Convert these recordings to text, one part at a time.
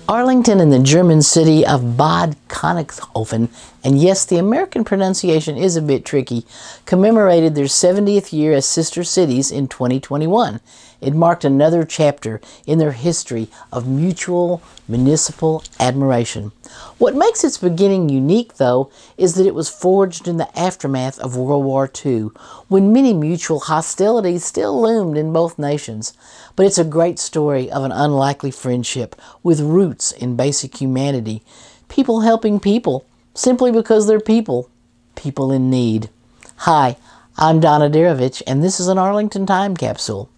Arlington and the German city of Bad Konigshofen, and yes, the American pronunciation is a bit tricky, commemorated their 70th year as sister cities in 2021. It marked another chapter in their history of mutual municipal admiration. What makes its beginning unique, though, is that it was forged in the aftermath of World War II, when many mutual hostilities still loomed in both nations. But it's a great story of an unlikely friendship with roots in basic humanity, people helping people simply because they're people, people in need. Hi, I'm Donna Darovich, and this is an Arlington Time Capsule.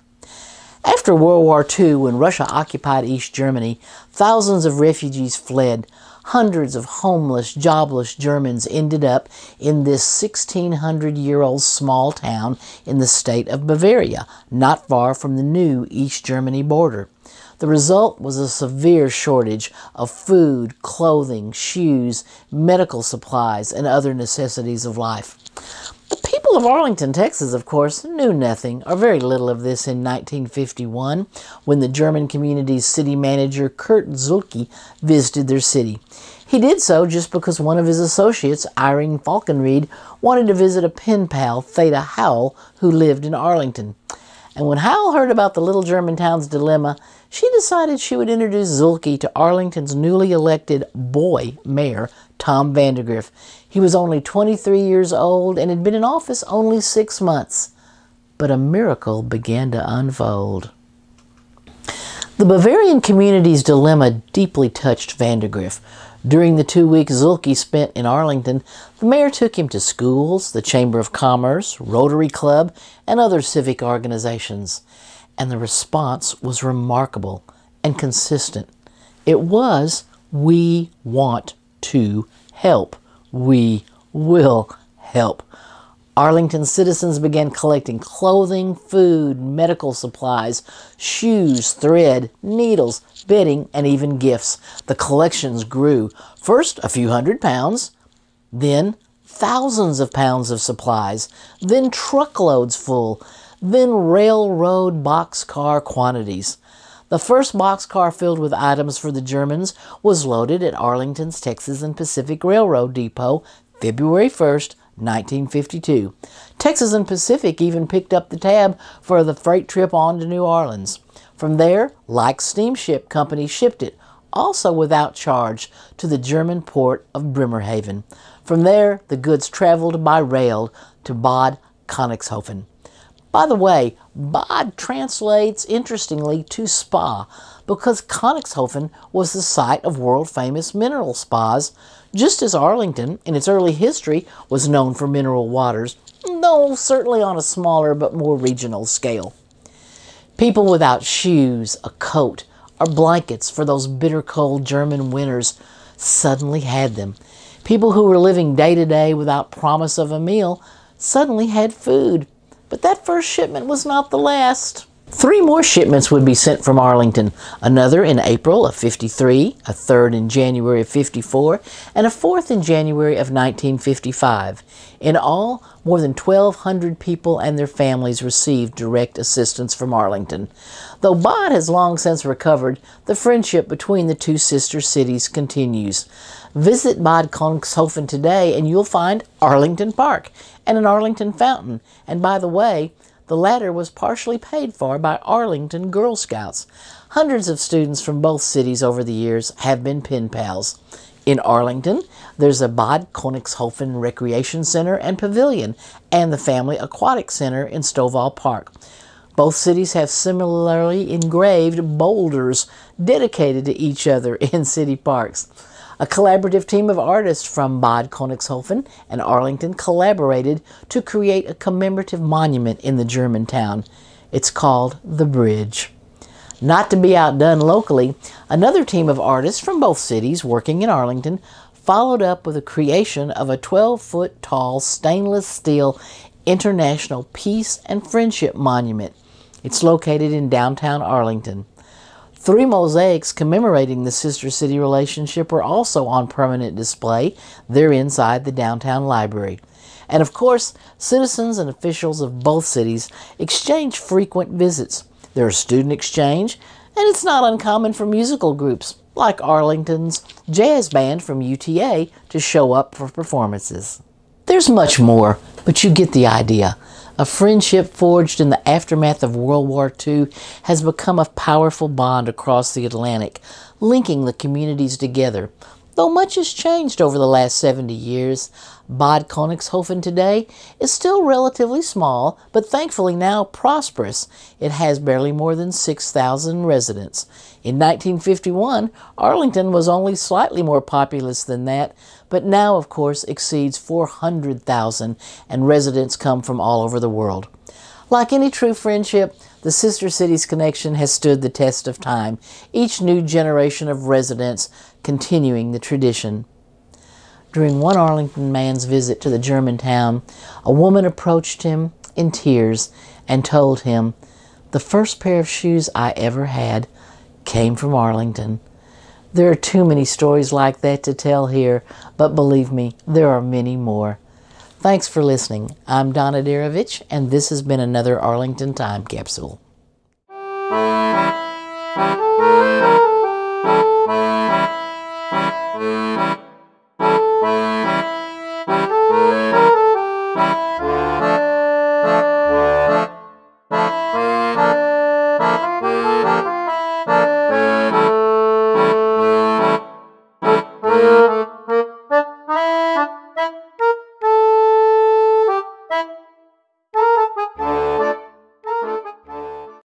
After World War II, when Russia occupied East Germany, thousands of refugees fled. Hundreds of homeless, jobless Germans ended up in this 1,600-year-old small town in the state of Bavaria, not far from the new East Germany border. The result was a severe shortage of food, clothing, shoes, medical supplies, and other necessities of life. The people of Arlington, Texas, of course, knew nothing or very little of this in 1951 when the German community's city manager Kurt Zulke visited their city. He did so just because one of his associates, Irene Falkenried, wanted to visit a pen pal, Theda Howell, who lived in Arlington. And when Howell heard about the little German town's dilemma, she decided she would introduce Zulke to Arlington's newly elected boy mayor, Tom Vandergriff. He was only 23 years old and had been in office only 6 months. But a miracle began to unfold. The Bavarian community's dilemma deeply touched Vandergriff. During the 2 weeks Zulke spent in Arlington, the mayor took him to schools, the Chamber of Commerce, Rotary Club, and other civic organizations. And the response was remarkable and consistent. It was, "We want to help. We will help." Arlington citizens began collecting clothing, food, medical supplies, shoes, thread, needles, bedding, and even gifts. The collections grew. First a few hundred pounds, then thousands of pounds of supplies, then truckloads full, then railroad boxcar quantities. The first boxcar filled with items for the Germans was loaded at Arlington's Texas and Pacific Railroad Depot February 1st, 1952. Texas and Pacific even picked up the tab for the freight trip on to New Orleans. From there, like steamship companies shipped it, also without charge, to the German port of Bremerhaven. From there, the goods traveled by rail to Bad Konigshofen. By the way, Bad translates, interestingly, to spa, because Konigshofen was the site of world-famous mineral spas, just as Arlington, in its early history, was known for mineral waters, though certainly on a smaller but more regional scale. People without shoes, a coat, or blankets for those bitter cold German winters suddenly had them. People who were living day to day without promise of a meal suddenly had food. But that first shipment was not the last. 3 more shipments would be sent from Arlington, another in April of '53, a third in January of '54, and a fourth in January of 1955. In all, more than 1,200 people and their families received direct assistance from Arlington. Though Bad has long since recovered, the friendship between the two sister cities continues. Visit Bad Konigshofen today and you'll find Arlington Park and an Arlington fountain. And by the way, the latter was partially paid for by Arlington Girl Scouts. Hundreds of students from both cities over the years have been pen pals. In Arlington, there's a Bad Konigshofen Recreation Center and Pavilion, and the Family Aquatic Center in Stovall Park. Both cities have similarly engraved boulders dedicated to each other in city parks. A collaborative team of artists from Bad Konigshofen and Arlington collaborated to create a commemorative monument in the German town. It's called The Bridge. Not to be outdone locally, another team of artists from both cities working in Arlington followed up with the creation of a 12-foot tall stainless steel International Peace and Friendship Monument. It's located in downtown Arlington. 3 mosaics commemorating the sister city relationship were also on permanent display. They're inside the downtown library. And of course, citizens and officials of both cities exchange frequent visits. There's student exchange, and it's not uncommon for musical groups like Arlington's jazz band from UTA, to show up for performances. There's much more, but you get the idea. A friendship forged in the aftermath of World War II has become a powerful bond across the Atlantic, linking the communities together. Though much has changed over the last 70 years, Bad Konigshofen today is still relatively small, but thankfully now prosperous. It has barely more than 6,000 residents. In 1951, Arlington was only slightly more populous than that, but now, of course, exceeds 400,000, and residents come from all over the world. Like any true friendship, the Sister Cities connection has stood the test of time, each new generation of residents continuing the tradition. During one Arlington man's visit to the German town, a woman approached him in tears and told him, "The first pair of shoes I ever had came from Arlington." There are too many stories like that to tell here, but believe me, there are many more. Thanks for listening. I'm Donna Darovich, and this has been another Arlington Time Capsule.